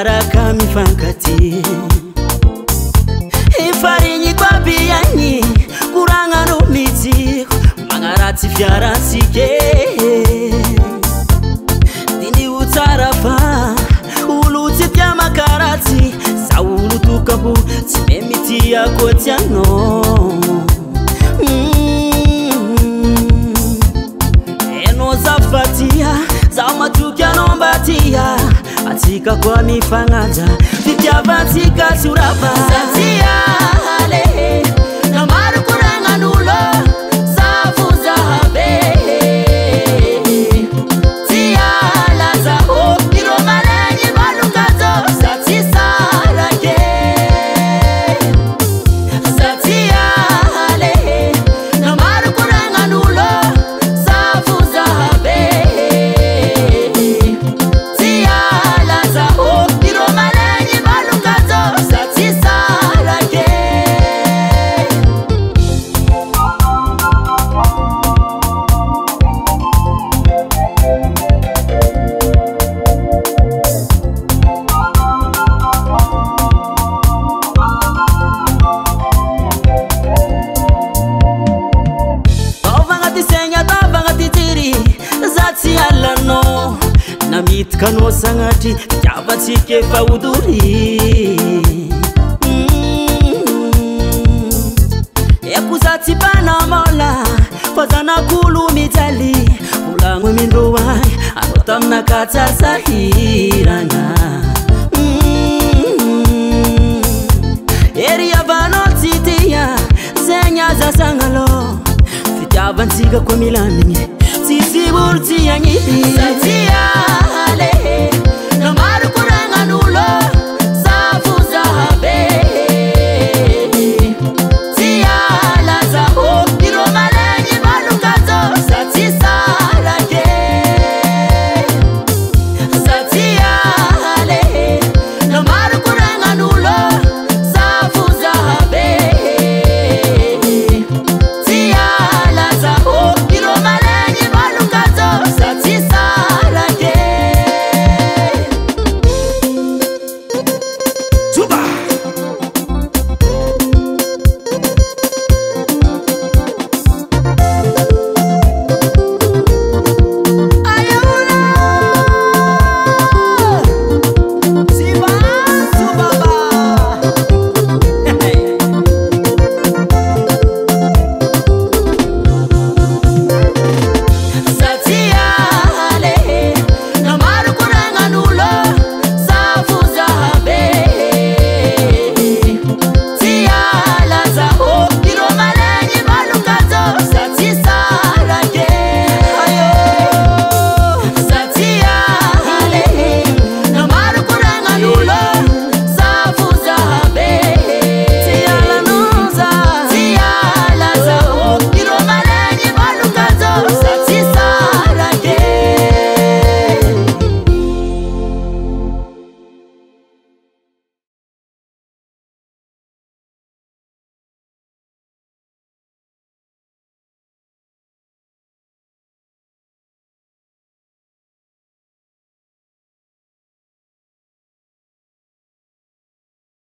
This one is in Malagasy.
miaraka mifankaty ifarigny kwa biagny kuragnano mitsiko magnaratsy fiaratsike dini utsara fa ulu tsy tia makaratsy za ulu tukambo tsy memity akotiano eno zafatia za matuki anombatia atika kwa mifanaja fitiavatika surapa satia ale na maru kuranga nulo safu zahabe tia laza ho iro malenyi balukazo sati sarake satia ale na maru kuranga nulo safu zahabe Kano sangati jabatsike fauduri ekuzati bana mola fazana kulu mitali ulangwe mindowai anotamna kata sahirana eria vanotitia zenya za sangalo fitabantiga kwa milani titi burti yanyi